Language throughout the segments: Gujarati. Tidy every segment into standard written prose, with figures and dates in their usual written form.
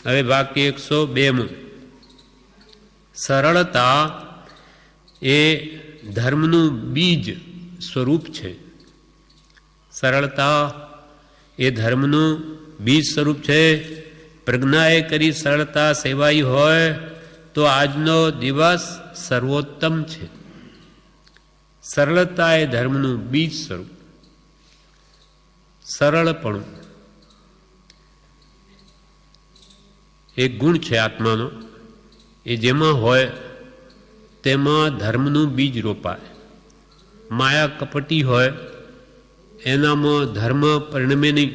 હવે વાક્ય 102. સરળતા એ ધર્મનું બીજ સ્વરૂપ છે. સરળતા એ ધર્મનું બીજ સ્વરૂપ છે. પ્રજ્ઞાએ કરી સરળતા સેવાઈ હોય તો આજનો દિવસ સર્વોત્તમ છે. સરળતા એ ધર્મનું બીજ સ્વરૂપ. સરળપણું એક ગુણ છે આત્માનો, એ જેમાં હોય તેમાં ધર્મનું બીજ રોપાય. માયા કપટી હોય એનામાં ધર્મ પરિણમે નહીં.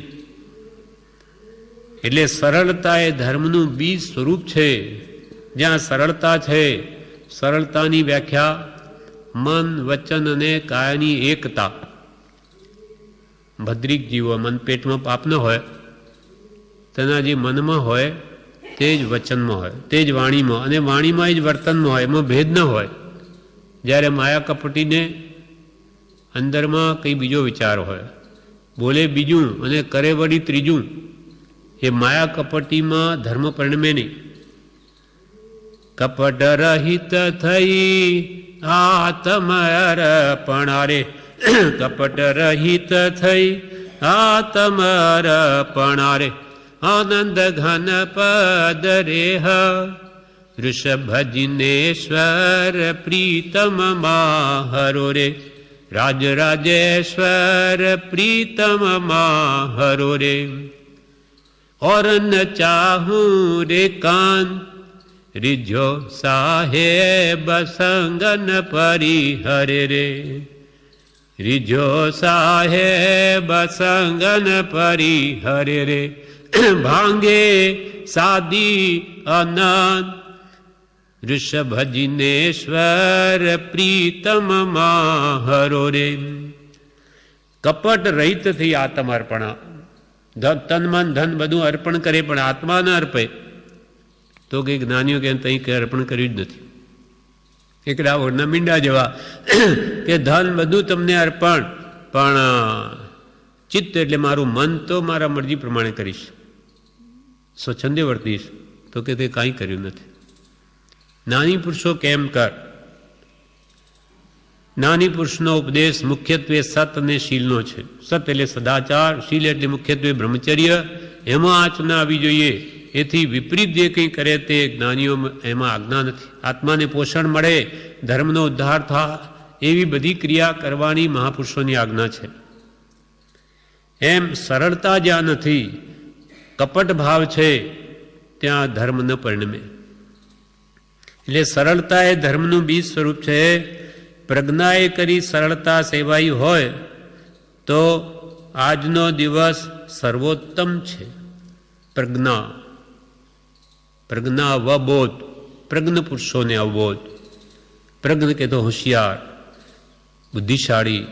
એટલે સરળતા એ ધર્મનું બીજ સ્વરૂપ છે. જ્યાં સરળતા છે, સરળતાની વ્યાખ્યા મન, વચન અને કાયાની એકતા. ભદ્રિક જીવો મન પેટમાં પાપ ન હોય, તેના જે મનમાં હોય તે જ વચનમાં હોય, તે જ વાણીમાં, અને વાણીમાં જ વર્તનમાં હોય, એમાં ભેદ ન હોય. જ્યારે માયા કપટીને અંદરમાં કંઈ બીજો વિચાર હોય, બોલે બીજું અને કરે વળી ત્રીજું, એ માયા કપટીમાં ધર્મ પરિણમે નહીં. કપટ રહિત થઈ આત્મઅર્પણારે, કપટ રહિત થઈ આત્મઅર્પણારે, આનંદ ઘન પદ રેહ ઋષભ જિનેશ્વર પ્રીતમ માહરો રે, રાજ રાજેશ્વર પ્રીતમ માહરો રે. और न चाहूं रे कान रिझो साहेब संगन परिहरे रे, रिझो साहेब संगन परिहरे रे. भांगे सादी अनंत ऋषभ जिनेश्वर प्रीतम माहरो रे. કપટ રહિત થઈ આત્મઅર્પણા. તન મન ધન બધું અર્પણ કરે પણ આત્મા ન અર્પે તો કંઈ જ્ઞાનીઓ કે કંઈ અર્પણ કર્યું જ નથી. એકડા ઓરના મીંડા જેવા કે ધન બધું તમને અર્પણ, પણ ચિત્ત એટલે મારું મન તો મારા મરજી પ્રમાણે કરીશ, સ્વચ્છંદે વર્તીશ, તો કે તે કાંઈ કર્યું નથી. નાની પુરુષો કેમ કર. નાની પુરુષનો ઉપદેશ મુખ્યત્વે સત અને શીલનો છે. સત એટલે સદાચાર, શીલ એટલે મુખ્યત્વે બ્રહ્મચર્ય. એમાં આંચ ના આવી જોઈએ. એથી વિપરીત જે કંઈ કરે તે જ્ઞાનીઓ એમાં આજ્ઞા નથી. આત્માને પોષણ મળે, ધર્મનો ઉદ્ધાર થાય, એવી બધી ક્રિયા કરવાની મહાપુરુષોની આજ્ઞા છે. એમ સરળતા જ્યાં નથી, કપટ ભાવ છે, ત્યાં ધર્મ ન પરિણમે. એટલે સરળતા એ ધર્મનું બીજ સ્વરૂપ છે. પ્રજ્ઞાએ કરી સરળતા સેવાઈ હોય તો આજનો દિવસ સર્વોત્તમ છે. પ્રજ્ઞા, પ્રજ્ઞા અવબોધ, પ્રજ્ઞ પુરુષોને અવબોધ. પ્રજ્ઞ કે તો હોશિયાર, બુદ્ધિશાળી,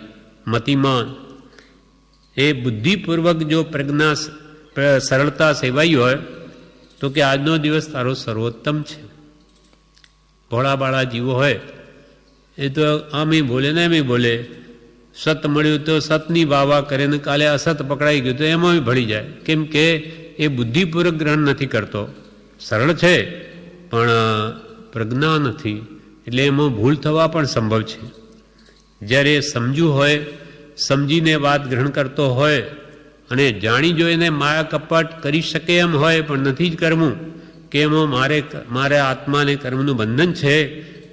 મતિમાન. એ બુદ્ધિપૂર્વક જો પ્રજ્ઞા સરળતા સેવાઈ હોય તો કે આજનો દિવસ તારો સર્વોત્તમ છે. ભોળાબાળા જીવો હોય એ તો આમે બોલે ને એમ બોલે. સત મળ્યું તો સતની વાવા કરે ને કાલે અસત પકડાઈ ગયું તો એમાં ભળી જાય. કેમ કે એ બુદ્ધિપૂર્વક ગ્રહણ નથી કરતો. સરળ છે પણ પ્રજ્ઞા નથી, એટલે એમાં ભૂલ થવા પણ સંભવ છે. જ્યારે સમજુ હોય, સમજીને વાત ગ્રહણ કરતો હોય અને જાણી જોઈને માયા કપટ કરી શકે એમ હોય પણ નથી જ કરવું, કે એમાં મારે આત્માને કર્મનું બંધન છે,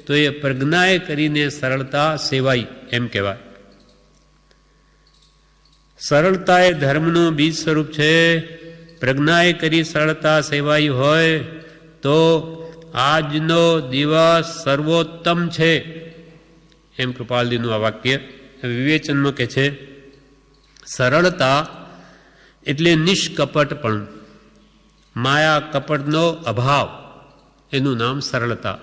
તો એ પ્રજ્ઞાએ કરીને સરળતા સેવાઈ એમ કહેવાય. સરળતા એ ધર્મનું બીજ સ્વરૂપ છે. પ્રજ્ઞાએ કરી સરળતા સેવાઈ હોય તો આજનો દિવસ સર્વોત્તમ છે એમ કૃપાલજીનું આ વાક્ય વિવેચનમાં કહે છે. સરળતા એટલે નિષ્કપટપણ, માયા કપટનો અભાવ, એનું નામ સરળતા.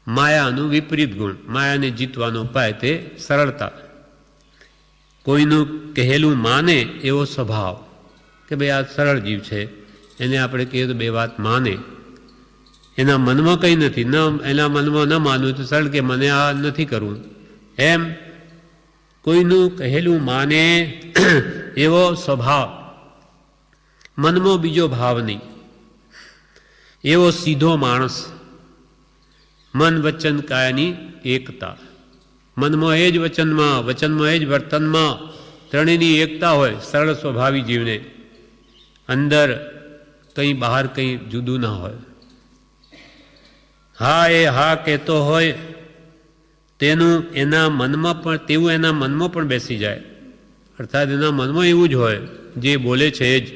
માયાનું વિપરીત ગુણ, માયાને જીતવાનો ઉપાય તે સરળતા. કોઈનું કહેલું માને એવો સ્વભાવ, કે ભાઈ આ સરળ જીવ છે, એને આપણે કહીએ તો બે વાત માને. એના મનમાં કંઈ નથી, એના મનમાં ન માનવું તો સરળ કે મને આ નથી કરવું. એમ કોઈનું કહેલું માને એવો સ્વભાવ, મનમાં બીજો ભાવ નહીં. એવો સીધો માણસ. મન વચન કાયાની એકતા. મનમાં એ જ વચનમાં, વચનમાં એ જ વર્તનમાં, ત્રણેયની એકતા હોય સરળ સ્વભાવી જીવને. અંદર કંઈ બહાર કંઈ જુદું ના હોય. હા એ હા કહેતો હોય તેનું એના મનમાં પણ તેવું એના મનમાં પણ બેસી જાય. અર્થાત એના મનમાં એવું જ હોય જે બોલે છે એ જ.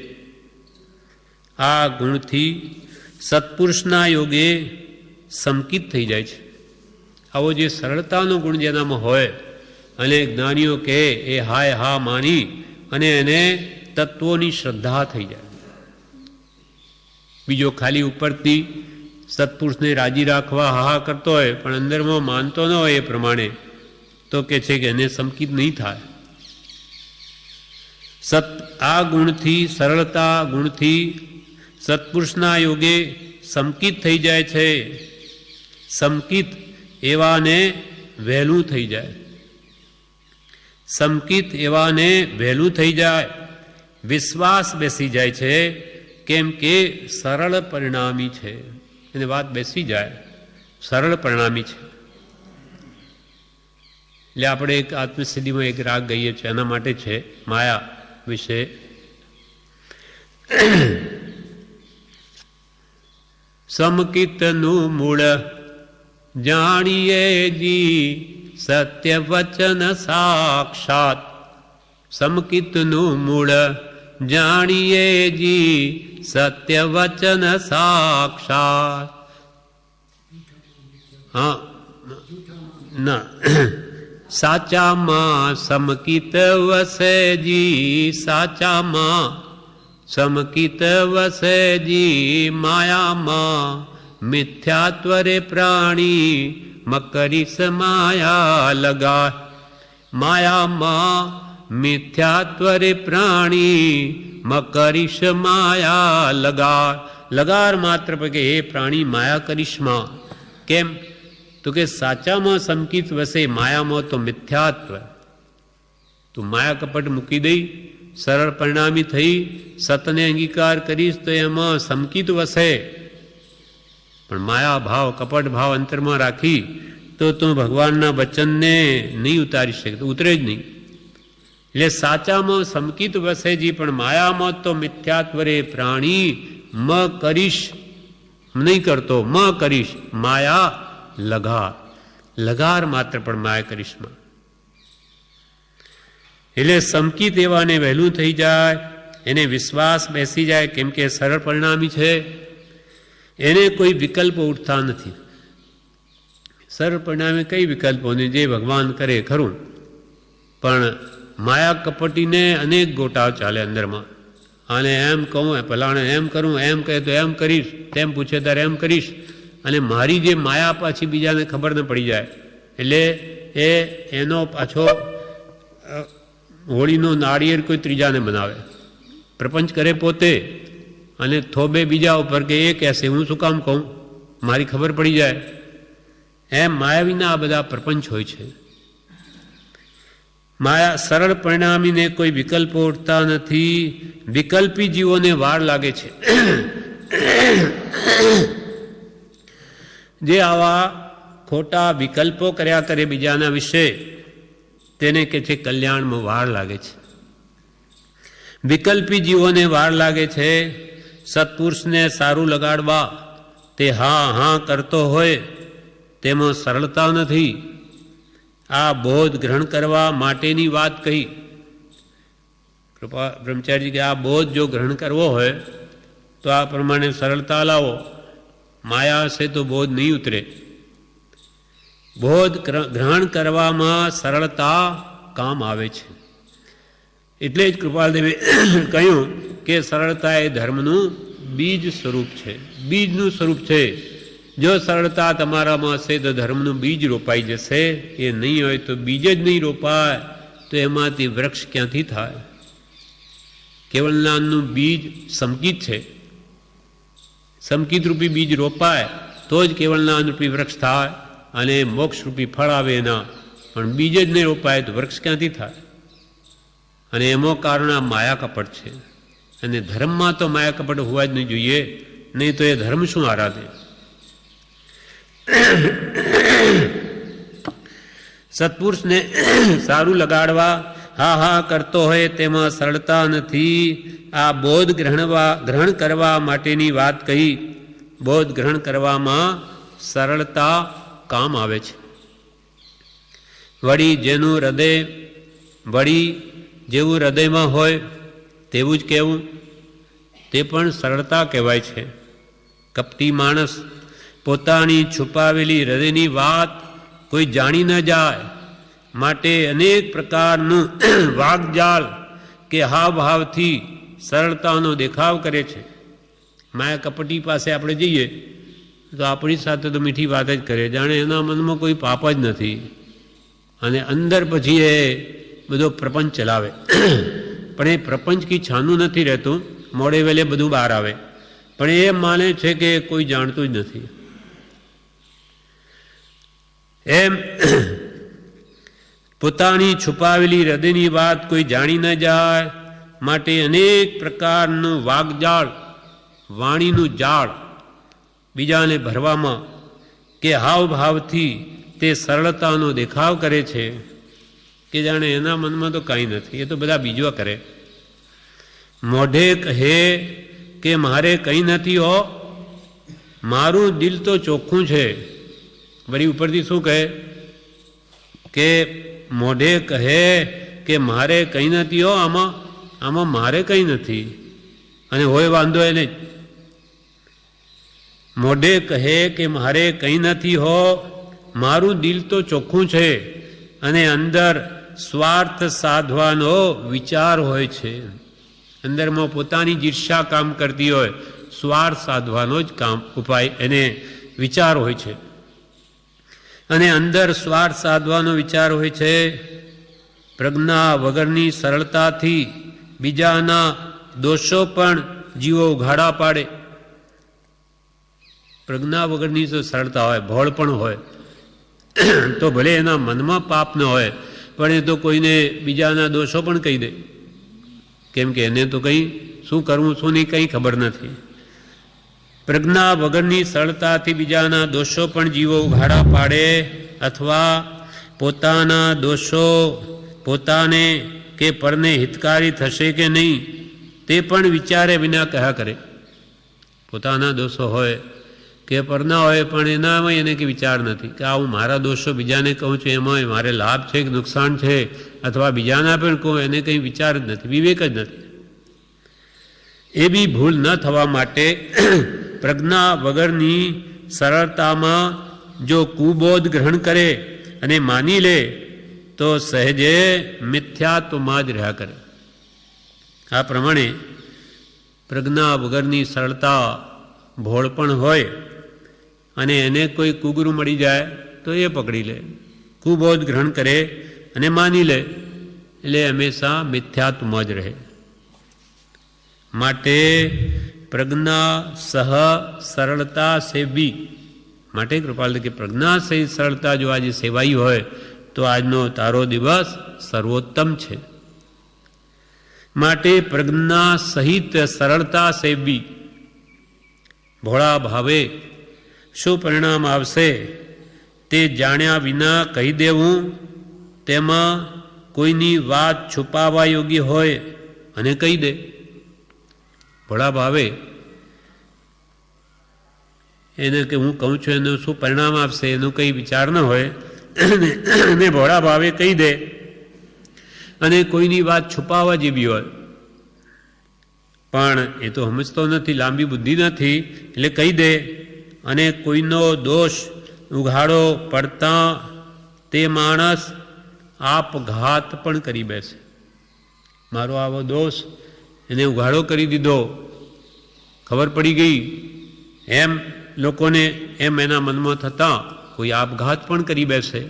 આ ગુણથી સત્પુરુષના યોગે સંકિત થઈ જાય છે. આવો જે સરળતાનો ગુણ જેનામાં હોય અને જ્ઞાનીઓ કહે એ હાય હા માની અને એને તત્વોની શ્રદ્ધા થઈ જાય. બીજો ખાલી ઉપરથી સત્પુરુષને રાજી રાખવા હા કરતો હોય પણ અંદરમાં માનતો ન હોય એ પ્રમાણે તો કે છે કે એને સંકિત નહીં થાય. આ ગુણથી સરળતા ગુણથી સત્પુરુષના યોગે સંકિત થઈ જાય છે. સંકિત એવાને વહેલું થઈ જાય. સંકિત એવાને વહેલું થઈ જાય. વિશ્વાસ બેસી જાય છે કેમ કે સરળ પરિણામી છે. એને વાત બેસી જાય સરળ પરિણામી છે. એટલે આપણે એક આત્મસિદ્ધિમાં એક રાગ ગઈએ છીએ એના માટે છે માયા વિશે. સમકિતનું મૂળ જાણીએ જી સત્ય વચન સાક્ષાત. સમકિતનું મૂળ જાણીએ જી સત્ય વચન સાક્ષાત. હા ના સાચામાં સમકિત વસેજી. સાચામાં સમકિત વસેજી. માયામાં મિથ્યાત્વરે પ્રાણી મકરીશ માયા લગા. માયામાં મિથ્યાત્વરે પ્રાણી મકરીશ માયા લગાર. લગાર માત્ર કે એ પ્રાણી માયા કરીશમાં. કેમ તો કે સાચામાં સંકિત વસે, માયામાં તો મિથ્યાત્વ. તું માયા કપટ મૂકી દઈ સરળ પરિણામી થઈ સતને અંગીકાર કરીશ તો એમાં સંકિત વસે. પણ માયા ભાવ કપટ ભાવ અંતરમાં રાખી તો તું ભગવાનના વચનને નહીં ઉતારી શકે, તો ઉતરે જ નહીં. એટલે સાચામાં સંકિત વસેજી પણ માયામાં તો મિથ્યાત્વરે પ્રાણી મ કરીશ નહીં કરતો. મ કરીશ માયા લગાર. લગાર માત્ર પણ માયા કરીશમાં. એટલે સંકિત એવાને વહેલું થઈ જાય, એને વિશ્વાસ બેસી જાય કેમ કે સરળ પરિણામી છે. એને કોઈ વિકલ્પો ઉઠતા નથી. સરળ પરિણામે કઈ વિકલ્પોને જે ભગવાન કરે ખરું, પણ માયા કપટીને અનેક ગોટાઓ ચાલે અંદરમાં. આને એમ કહું ભલાણે એમ કરું, એમ કહે તો એમ કરીશ, તેમ પૂછે ત્યારે એમ કરીશ. અને મારી જે માયા પાછી બીજાને ખબર ન પડી જાય. એટલે એનો પાછો હોળીનો નાળિયેર કોઈ ત્રીજાને બનાવે, પ્રપંચ કરે પોતે અને થોબે બીજા ઉપર કે એ કહેશે હું શું કામ કહું, મારી ખબર પડી જાય. એમ માયાવીના આ બધા પ્રપંચ હોય છે. માયા સરળ પરિણામીને કોઈ વિકલ્પો ઉઠતા નથી. વિકલ્પી જીવોને વાર લાગે છે. જે આવા ખોટા વિકલ્પો કર્યા કરે બીજાના વિશે તેને કે છે કલ્યાણમાં વાર લાગે છે. વિકલ્પી જીવોને વાર લાગે છે. સત્પુરુષને સારું લગાડવા તે હા હા કરતો હોય તેમાં સરળતા નથી. આ બોધ ગ્રહણ કરવા માટેની વાત કહી કૃપા બ્રહ્મચારીજી કે આ બોધ જો ગ્રહણ કરવો હોય તો આ પ્રમાણે સરળતા લાવો. માયા હશે તો બોધ નહીં ઉતરે. બોધ ગ્રહણ કરવામાં સરળતા કામ આવે છે. એટલે જ કૃપાલદેવે કહ્યું કે સરળતા એ ધર્મનું બીજ સ્વરૂપ છે, બીજનું સ્વરૂપ છે. જો સરળતા તમારામાં હશે તો ધર્મનું બીજ રોપાઈ જશે. એ નહીં હોય તો બીજ જ નહીં રોપાય તો એમાંથી વૃક્ષ ક્યાંથી થાય? કેવળ જ્ઞાનનું બીજ સંકિત છે. સંકિત રૂપી બીજ રોપાય તો જ કેવળ જ્ઞાન રૂપી વૃક્ષ થાય અને મોક્ષ રૂપી ફળ આવે એના. પણ બીજ જ નહીં રોપાય તો વૃક્ષ ક્યાંથી થાય? અને એમાં કારણ આ માયા કપટ છે. અને ધર્મમાં તો માયા કપટ હોવા જ નહીં જોઈએ. નહીં તો એ ધર્મ શું આરાધે? સત્પુરુષને સારું લગાડવા હા હા કરતો હોય તેમાં સરળતા નથી. આ બોધ ગ્રહણ કરવા માટેની વાત કહી. બોધ ગ્રહણ કરવામાં સરળતા કામ આવે છે. વળી જેનું હૃદય વળી જેવું હૃદયમાં હોય તેવું જ કહેવું, તે પણ સરળતા કહેવાય છે. કપટી માણસ પોતાની છુપાવેલી હૃદયની વાત કોઈ જાણી ન જાય માટે અનેક પ્રકારનું વાગજાલ કે હાવભાવથી સરળતાનો દેખાવ કરે છે. માયા કપટી પાસે આપણે જઈએ તો આપણી સાથે તો મીઠી વાત જ કરે, જાણે એના મનમાં કોઈ પાપ જ નથી, અને અંદર પછી એ બધો પ્રપંચ ચલાવે. પણ એ પ્રપંચ કી છાનું નથી રહેતું, મોડે વેલે બધું બહાર આવે, પણ એ માને છે કે કોઈ જાણતું જ નથી. એમ પોતાની છુપાવેલી હૃદયની વાત કોઈ જાણી ન જાય માટે અનેક પ્રકારનું વાગજાળ, વાણીનું જાળ બીજાને ભરવામાં કે હાવભાવથી તે સરળતાનો દેખાવ કરે છે કે જાણે એના મનમાં તો કાંઈ નથી, એ તો બધા બીજો કરે. મોઢે કહે કે મારે કંઈ નથી હો, મારું દિલ તો ચોખ્ખું છે. વળી ઉપરથી શું કહે કે મોઢે કહે કે મારે કંઈ નથી હો, આમાં મારે કંઈ નથી, અને હોય વાંધો એને જ. મોઢે કહે કે મારે કંઈ નથી હો, મારું દિલ તો ચોખ્ખું છે, અને અંદર સ્વાર્થ સાધવાનો વિચાર હોય છે. અંદરમાં પોતાની ઈર્ષા કામ કરતી હોય, સ્વાર્થ સાધવાનો જ કામ ઉપાય એને વિચાર હોય છે. અને અંદર સ્વાર્થ સાધવાનો વિચાર હોય છે. પ્રજ્ઞા વગરની સરળતાથી બીજાના દોષો પણ જીવો ઉઘાડા પાડે. પ્રજ્ઞા વગરની જો સરળતા હોય, ભોળ પણ હોય, તો ભલે એના મનમાં પાપ ન હોય, પણ એ તો કોઈને બીજાના દોષો પણ કહી દે, કેમ કે એને તો કંઈ શું કરવું શું નહીં કંઈ ખબર નથી. પ્રજ્ઞા વગરની સરળતાથી બીજાના દોષો પણ જીવો ઉઘાડા પાડે, અથવા પોતાના દોષો પોતાને કે પરને હિતકારી થશે કે નહીં તે પણ વિચારે વિના કહ્યા કરે. પોતાના દોષો હોય કે પરના હોય, પણ એનામાં એને કે વિચાર નથી કે હું મારા દોષો બીજાને કહું છું એમાં મારે લાભ છે કે નુકસાન છે, અથવા બીજાના પણ કહું, એને કંઈ વિચાર જ નથી, વિવેક જ નથી. એ બી ભૂલ ન થવા માટે પ્રજ્ઞા વગરની સરળતામાં જો કુબોધ ગ્રહણ કરે અને માની લે તો સહેજે મિથ્યાત્વમાં જ રહ્યા કરે. આ પ્રમાણે પ્રજ્ઞા વગરની સરળતા ભોળ પણ હોય અને એને કોઈ કુગરું મળી જાય તો એ પકડી લે, કુબોધ ગ્રહણ કરે અને માની લે, એટલે હંમેશા મિથ્યાત્વમાં જ રહે. માટે પ્રજ્ઞા સહ સરળતા સેવી, માટે કૃપાલ કે પ્રજ્ઞા સહિત સરળતા જો આજે સેવાઈ હોય તો આજનો તારો દિવસ સર્વોત્તમ છે. માટે પ્રજ્ઞા સહિત સરળતા સેવી. ભોળા ભાવે શું પરિણામ આવશે તે જાણ્યા વિના કહી દેવું, તેમાં કોઈની વાત છુપાવવા યોગ્ય હોય અને કહી દે. ભોળા ભાવે એને કે હું કહું છું એનું શું પરિણામ આપશે એનું કંઈ વિચાર ન હોય અને ભોળા ભાવે કહી દે, અને કોઈની વાત છુપાવવા જેવી હોય પણ એ તો સમજતો નથી, લાંબી બુદ્ધિ નથી, એટલે કહી દે, અને કોઈનો દોષ ઉઘાડો પડતા તે માણસ આપઘાત પણ કરી બેસે. મારો આવો દોષ એને ઉઘાડો કરી દીધો, ખબર પડી ગઈ એમ લોકોને, એમ એના મનમાં થતાં કોઈ આપઘાત પણ કરી બેસે,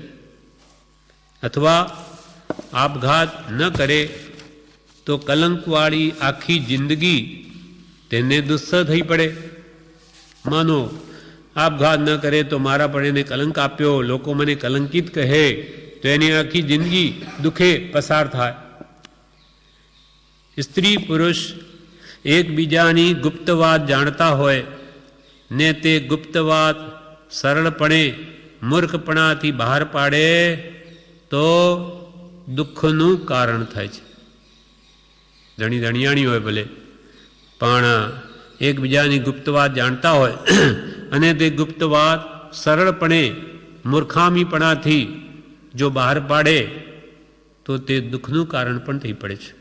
અથવા આપઘાત ન કરે તો કલંકવાળી આખી જિંદગી તેને દુસ્સહ થઈ પડે. માનો આપઘાત ન કરે તો મારા પણ એને કલંક આપ્યો, લોકો મને કલંકિત કહે, તો એની આખી જિંદગી દુઃખે પસાર થાય. સ્ત્રી પુરુષ એકબીજાની ગુપ્ત વાત જાણતા હોય ને તે ગુપ્ત વાત સરળપણે મૂર્ખપણાથી બહાર પાડે તો દુઃખનું કારણ થાય છે. ધણી ધણિયાણી હોય ભલે, પણ એકબીજાની ગુપ્ત વાત જાણતા હોય અને તે ગુપ્ત વાત સરળપણે મૂર્ખામીપણાથી જો બહાર પાડે તો તે દુઃખનું કારણ પણ થઈ પડે છે,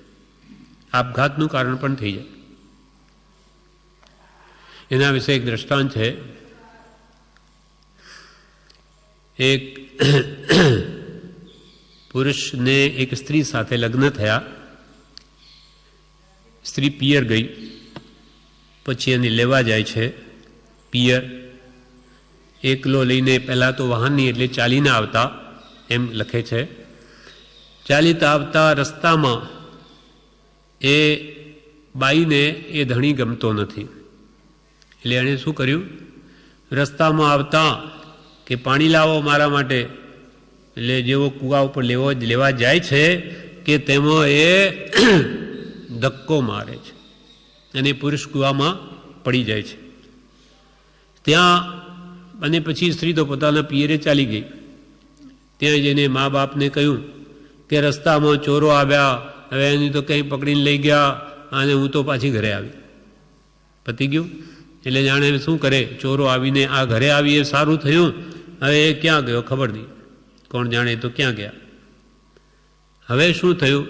આપઘાતનું કારણ પણ થઈ જાય. એના વિશે એક દ્રષ્ટાંત છે. એક પુરુષને એક સ્ત્રી સાથે લગ્ન થયા. સ્ત્રી પિયર ગઈ, પછી એને લેવા જાય છે પિયર. એકલો લઈને, પહેલાં તો વાહનની એટલે ચાલીને આવતા એમ લખે છે. ચાલીતા આવતા રસ્તામાં એ બાઈને એ ધણી ગમતો નથી, એટલે એણે શું કર્યું, રસ્તામાં આવતા કે પાણી લાવો મારા માટે, એટલે જેવો કૂવા ઉપર લેવા જાય છે કે તેમાં એ ધક્કો મારે છે અને પુરુષ કૂવામાં પડી જાય છે. ત્યાં અને પછી સ્ત્રી તો પોતાના પિયરે ચાલી ગઈ. ત્યાં જઈને મા બાપને કહ્યું કે રસ્તામાં ચોરો આવ્યા, હવે એની તો કંઈ પકડીને લઈ ગયા અને હું તો પાછી ઘરે આવી. પતી ગયું. એટલે જાણે શું કરે, ચોરો આવીને આ ઘરે આવી એ સારું થયું, હવે એ ક્યાં ગયો ખબર નહીં, કોણ જાણે તો ક્યાં ગયા. હવે શું થયું,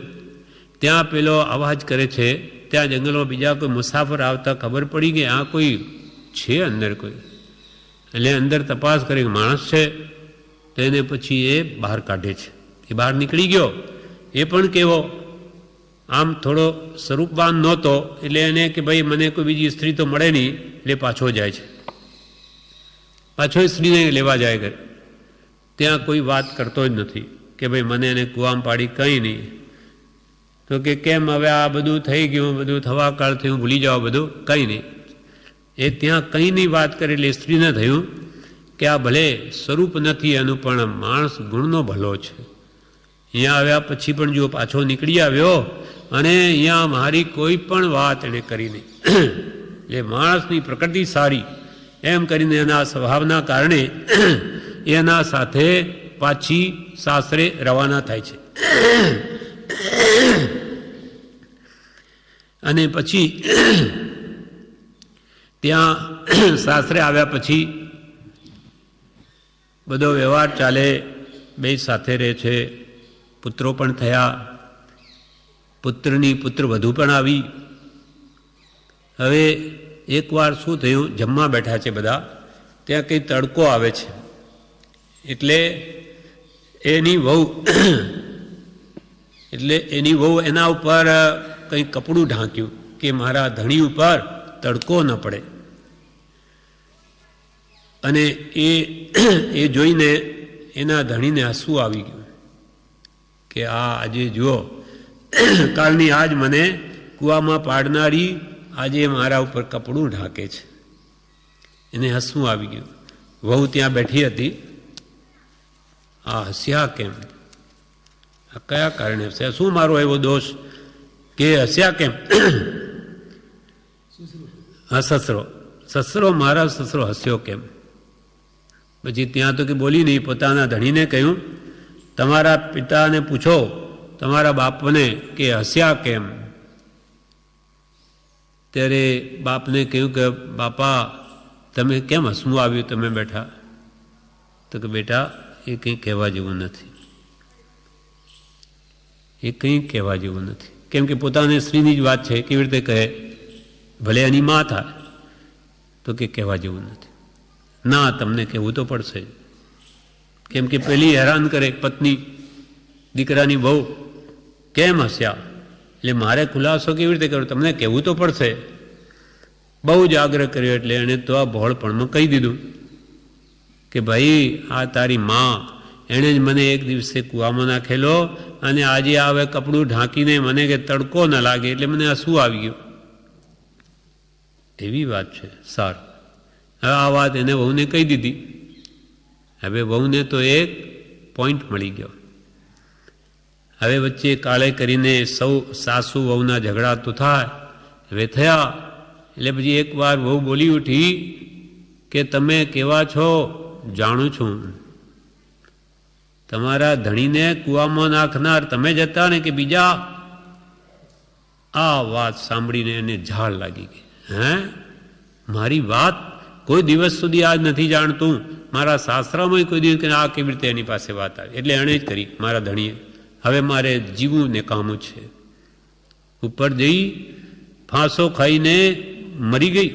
ત્યાં પેલો અવાજ કરે છે, ત્યાં જંગલમાં બીજા કોઈ મુસાફર આવતા ખબર પડી કે આ કોઈ છે અંદર કોઈ, એટલે અંદર તપાસ કરી માણસ છે, તો એને પછી એ બહાર કાઢે છે. એ બહાર નીકળી ગયો, એ પણ કેવો આમ થોડો સ્વરૂપવાન નહોતો, એટલે એને કે ભાઈ મને કોઈ બીજી સ્ત્રી તો મળે નહીં, એટલે પાછો જાય છે. પાછો સ્ત્રીને લેવા જાય ઘરે. ત્યાં કોઈ વાત કરતો જ નથી કે ભાઈ મને એને કૂવામાં પાડી, કંઈ નહીં. તો કે કેમ હવે આ બધું થઈ ગયું, બધું થવા કાળ થયું, ભૂલી જાઓ બધું, કંઈ નહીં. એ ત્યાં કંઈ નહીં વાત કરે એટલે સ્ત્રીને થયું કે આ ભલે સ્વરૂપ નથી એનું, પણ માણસ ગુણનો ભલો છે. અહીંયા આવ્યા પછી પણ જો પાછો નીકળી આવ્યો અને અહીંયા મારી કોઈ પણ વાત એણે કરી નહીં. એટલે માણસની પ્રકૃતિ સારી એમ કરીને એના સ્વભાવના કારણે એના સાથે પાછી સાસરે રવાના થાય છે. અને પછી ત્યાં સાસરે આવ્યા પછી બધો વ્યવહાર ચાલે, બે સાથે રહે છે, પુત્રો પણ થયા, પુત્રની પુત્રવધુ પણ આવી. હવે એકવાર શું થયું, જમવા બેઠા છે બધા, ત્યાં કંઈ તડકો આવે છે, એટલે એની વહુ એના ઉપર કંઈ કપડું ઢાંક્યું કે મારા ધણી ઉપર તડકો ન પડે. અને એ જોઈને એના ધણીને હસવું આવી ગયું કે આ આજે જુઓ, કાલની આજ મને કૂવામાં પાડનારી આજે મારા ઉપર કપડું ઢાંકે છે. એને હસવું આવી ગયું. વહુ ત્યાં બેઠી હતી. આ હસ્યા કેમ, આ કયા કારણે હસ્યા, શું મારો એવો દોષ કે હસ્યા કેમ? હા, સસરો મારા સસરો હસ્યો કેમ? પછી ત્યાં તો કે બોલી નહીં. પોતાના ધણીને કહ્યું તમારા પિતાને પૂછો, તમારા બાપને કે હસ્યા કેમ? ત્યારે બાપને કહ્યું કે બાપા તમે કેમ હસવું આવ્યું, તમે બેઠા? તો કે બેટા એ કંઈ કહેવા જેવું નથી, એ કંઈ કહેવા જેવું નથી. કેમ કે પોતાની સ્ત્રીની જ વાત છે, કેવી રીતે કહે, ભલે એની માં થાય, તો કે કહેવા જેવું નથી. ના, તમને કહેવું તો પડશે. કેમ કે પેલી હેરાન કરે પત્ની, દીકરાની બહુ કેમ હસ્યા, એટલે મારે ખુલાસો કેવી રીતે કર્યો, તમને કહેવું તો પડશે. બહુ જ આગ્રહ કર્યો એટલે એણે તો આ ભોળપણમાં કહી દીધું કે ભાઈ આ તારી માં, એણે જ મને એક દિવસે કૂવામાં નાખેલો અને આજે આવે કપડું ઢાંકીને મને કે તડકો ન લાગે, એટલે મને હસવું આવી ગયું. એવી વાત છે. સારું, હવે આ વાત એને વહુને કહી દીધી. હવે વહુને તો એક પોઈન્ટ મળી ગયો. હવે વચ્ચે કાળે કરીને સૌ સાસુ વહુના ઝઘડા તો થાય, હવે થયા. એટલે પછી એકવાર વહુ બોલી ઉઠી કે તમે કેવા છો જાણું છું. તમારા ધણીને કૂવામાં નાખનાર તમે જ હતા ને કે બીજા? આ વાત સાંભળીને એને ઝાળ લાગી ગઈ. હે, મારી વાત કોઈ દિવસ સુધી આજ નથી જાણતું. મારા શાસ્ત્રમાં કોઈ દિવસ આ કેવી રીતે એની પાસે વાત આવી. એટલે એણે જ કરી મારા ધણીએ. હવે મારે જીવવું ને કામું છે. ઉપર જઈ ફાંસો ખાઈને મરી ગઈ.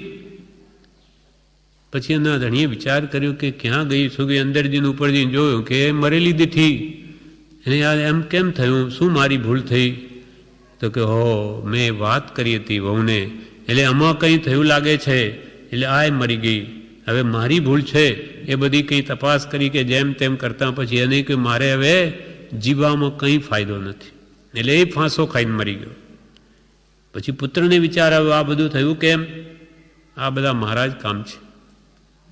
પછી એના ધણીએ વિચાર કર્યો કે ક્યાં ગઈ શું ગઈ. અંદર જઈને ઉપર જઈને જોયું કે મરેલી દીઠી. એને યાર એમ કેમ થયું, શું મારી ભૂલ થઈ? તો કે હો, મેં વાત કરી હતી વહુને, એટલે આમાં કંઈ થયું લાગે છે, એટલે આ મરી ગઈ. હવે મારી ભૂલ છે એ બધી કંઈ તપાસ કરી કે જેમ તેમ કરતા પછી એને કે મારે હવે જીવવામાં કંઈ ફાયદો નથી. એટલે એ ફાંસો ખાઈને મરી ગયો. પછી પુત્રને વિચાર આવ્યો આ બધું થયું કેમ? આ બધા મારા જ કામ છે.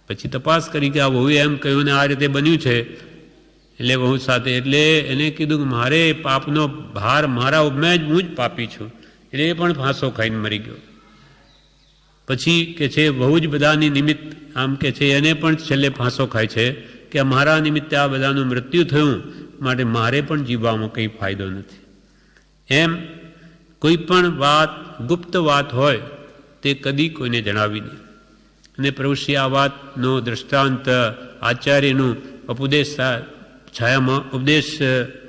પછી તપાસ કરી કે આ વહુએ એમ કહ્યું ને આ રીતે બન્યું છે. એટલે વહુ સાથે એટલે એને કીધું કે મારે પાપનો ભાર મારા મેં જ હું જ પાપી છું. એટલે એ પણ ફાંસો ખાઈને મરી ગયો. પછી કે છે બહુ જ બધાની નિમિત્ત આમ કે છે એને પણ છેલ્લે ફાંસો ખાય છે કે મારા નિમિત્તે આ બધાનું મૃત્યુ થયું, માટે મારે પણ જીવવામાં કંઈ ફાયદો નથી. એમ કોઈ પણ વાત ગુપ્ત વાત હોય તે કદી કોઈને જણાવી નહીં. અને પ્રભુશ્રી આ વાતનો દ્રષ્ટાંત આચાર્યનું છાયામાં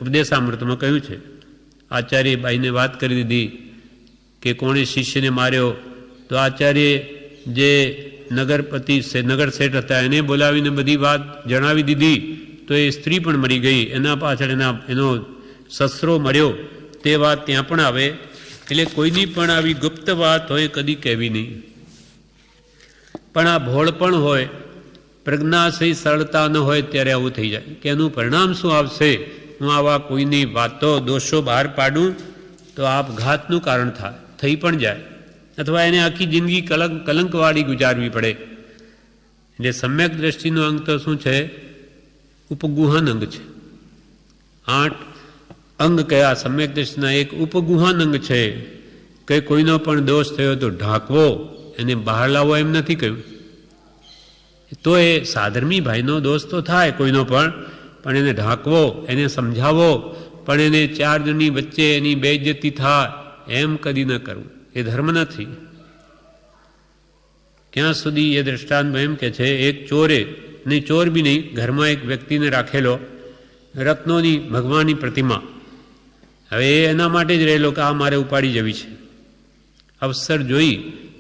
ઉપદેશામૃતમાં કહ્યું છે. આચાર્ય બાઈને વાત કરી દીધી કે કોણે શિષ્યને માર્યો, તો આચાર્ય જે નગરપતિ નગર શેઠ હતા એને બોલાવીને બધી વાત જણાવી દીધી. તો એ સ્ત્રી પણ મરી ગઈ, એના પાછળ એનો સસરો મર્યો, તે વાત ત્યાં પણ આવે. એટલે કોઈની પણ આવી ગુપ્ત વાત હોય કદી કહેવી નહીં. પણ આ ભોળ પણ હોય, પ્રજ્ઞાશય સરળતા ન હોય ત્યારે આવું થઈ જાય કે એનું પરિણામ શું આવશે. હું આવા કોઈની વાતો દોષો બહાર પાડું તો આપઘાતનું કારણ થઈ પણ જાય, અથવા એને આખી જિંદગી કલંકવાળી ગુજારવી પડે. એટલે સમ્યક દ્રષ્ટિનો અંગ તો શું છે? ઉપગુહન અંગ છે. 8 અંગ કયા સમ્યક દ્રષ્ટિના? એક ઉપગુહન અંગ છે કે કોઈનો પણ દોષ થયો તો ઢાંકવો, એને બહાર લાવવો એમ નથી કહ્યું. તો એ સાધર્મી ભાઈનો દોષ તો થાય કોઈનો પણ એને ઢાંકવો, એને સમજાવવો, પણ એને 4 જણની વચ્ચે એની બેઇજ્જતી થાય એમ કદી ન કરવું. એ ધર્મ નથી. ક્યાં સુધી એ દ્રષ્ટાંત એમ કે છે, એક ચોરે નહીં, ચોર બી નહીં, ઘરમાં એક વ્યક્તિને રાખેલો રત્નોની ભગવાનની પ્રતિમા. હવે એ એના માટે જ રહેલો કે આ મારે ઉપાડી જવી છે. અવસર જોઈ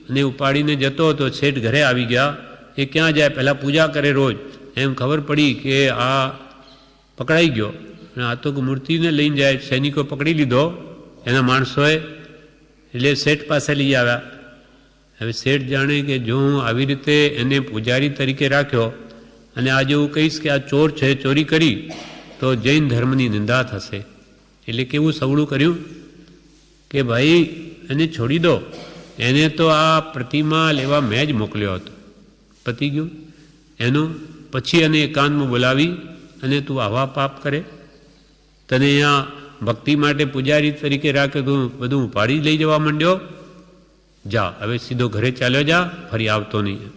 અને ઉપાડીને જતો હતો. શેઠ ઘરે આવી ગયા. એ ક્યાં જાય? પહેલાં પૂજા કરે રોજ. એમ ખબર પડી કે આ પકડાઈ ગયો. અને આ તો મૂર્તિને લઈને જાય. સૈનિકો પકડી લીધો એના માણસોએ. એટલે શેઠ પાસે લઈ આવ્યા. હવે શેઠ જાણે કે જો હું આવી રીતે એને પૂજારી તરીકે રાખ્યો અને આજે હું કહીશ કે આ ચોર છે, ચોરી કરી, તો જૈન ધર્મની નિંદા થશે. એટલે કેવું સવળું કર્યું કે ભાઈ એને છોડી દો. એને તો આ પ્રતિમા લેવા મેં જ મોકલ્યો હતો. પતી ગયું એનું. પછી એને એકાંતમાં બોલાવી અને તું આવા પાપ કરે, તને અહીંયા ભક્તિ માટે પૂજારી તરીકે રાખ્યો, તું બધું ઉપાડી લઈ જવા માંડ્યો, જા હવે સીધો ઘરે ચાલ્યો જા, ફરી આવતો નહીં.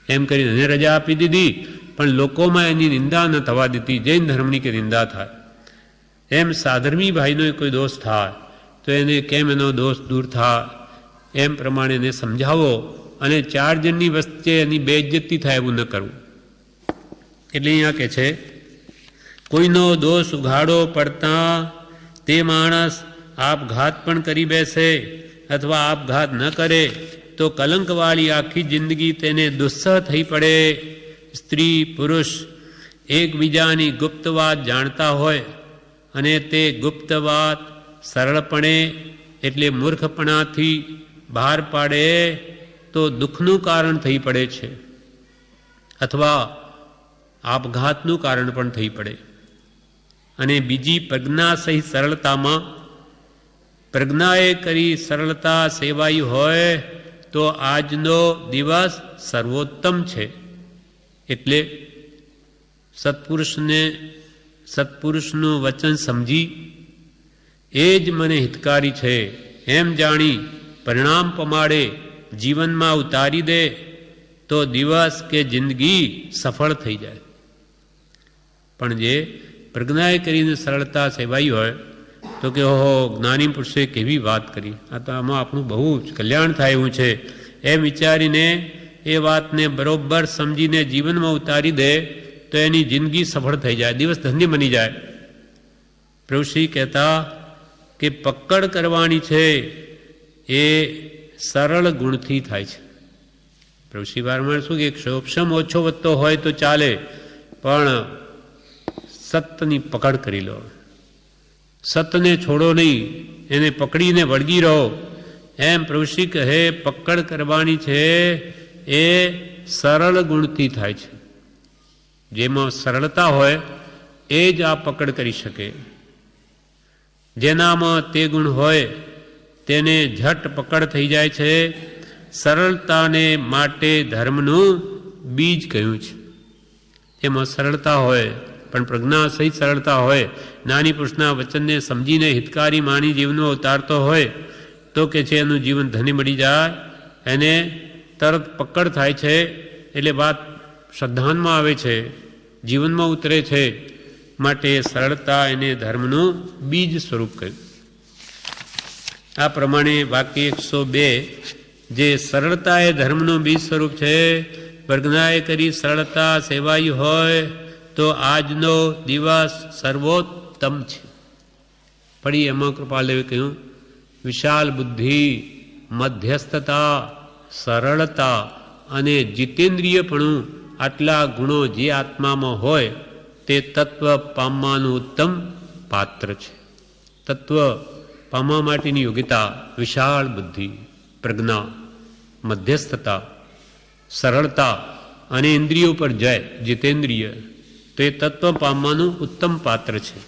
એમ કરીને એને રજા આપી દીધી. પણ લોકોમાં એની નિંદા ન થવા દીધી, જૈન ધર્મની કે નિંદા થાય. એમ સાધર્મી ભાઈનો કોઈ દોષ થાય તો એને કેમ એનો દોષ દૂર થાય એમ પ્રમાણે એને સમજાવો. અને 4 જણની વચ્ચે એની બેઇજ્જતી થાય એવું ન કરવું. એટલે અહીંયા કે છે કોઈનો દોષ ઉઘાડો પડતા તે માણસ આપઘાત પણ કરી બેસે અથવા આપઘાત ન કરે તો કલંકવાળી આખી જિંદગી તેને દુસ્સહ થઈ પડે. સ્ત્રી પુરુષ એકબીજાની ગુપ્ત વાત જાણતા હોય અને તે ગુપ્ત વાત સરળપણે એટલે મૂર્ખપણાથી બહાર પાડે તો દુઃખનું કારણ થઈ પડે છે, અથવા આપઘાતનું કારણ પણ થઈ પડે. અને બીજી પ્રજ્ઞા સહિત સરળતામાં પ્રજ્ઞાએ કરી સરળતા સેવાઈ હોય તો આજનો દિવસ સર્વોત્તમ છે. એટલે સત્પુરુષનું વચન સમજી એ જ મને હિતકારી છે એમ જાણી પરિણામ પમાડે જીવનમાં ઉતારી દે તો દિવસ કે જિંદગી સફળ થઈ જાય. પણ જે પ્રજ્ઞાએ કરીને સરળતા સેવાઈ હોય તો કે ઓહો જ્ઞાની પુરુષે કેવી વાત કરી, આ તો આમાં આપણું બહુ જ કલ્યાણ થાય એવું છે એમ વિચારીને એ વાતને બરોબર સમજીને જીવનમાં ઉતારી દે તો એની જિંદગી સફળ થઈ જાય, દિવસ ધન્ય બની જાય. પ્રભુશ્રી કહેતા કે પકડ કરવાની છે એ સરળ ગુણથી થાય છે. પ્રભુશ્રી વારંવાર શું કે ક્ષોભક્ષમ ઓછો વધતો હોય તો ચાલે, પણ સતની પકડ કરી લો, સતને છોડો નહીં, એને પકડીને વળગી રહો. એમ પ્રભુશ્રી કહે પકડ કરવાની છે એ સરળ ગુણથી થાય છે. જેમાં સરળતા હોય એ જ આ પકડ કરી શકે. જેનામાં તે ગુણ હોય તેને ઝટ પકડ થઈ જાય છે. સરળતાને માટે ધર્મનું બીજ કહ્યું છે. એમાં સરળતા હોય પણ પ્રજ્ઞા સહિત સરળતા હોય, નાની પુરુષના વચનને સમજીને હિતકારી માણી જીવનો ઉતારતો હોય તો કે છે એનું જીવન ધની મળી જાય, એને તરત પકડ થાય છે. એટલે વાત શ્રદ્ધાનમાં આવે છે, જીવનમાં ઉતરે છે. માટે સરળતા એને ધર્મનું બીજ સ્વરૂપ કહ્યું. આ પ્રમાણે વાક્ય 102 જે સરળતા એ ધર્મનું બીજ સ્વરૂપ છે, પ્રજ્ઞાએ કરી સરળતા સેવાઈ હોય તો આજનો દિવસ સર્વોત્તમ છે. ફરી એમાં કૃપાલદેવે કહ્યું વિશાલ બુદ્ધિ, મધ્યસ્થતા, સરળતા અને જીતેન્દ્રિયપણું આટલા ગુણો જે આત્મામાં હોય તે તત્વ પામવાનું ઉત્તમ પાત્ર છે. તત્વ પામવા માટેની યોગ્યતા વિશાળ બુદ્ધિ, પ્રજ્ઞા, મધ્યસ્થતા, સરળતા અને ઇન્દ્રિયો પર જય, જીતેન્દ્રિય, તો એ તત્વ પામવાનું ઉત્તમ પાત્ર છે.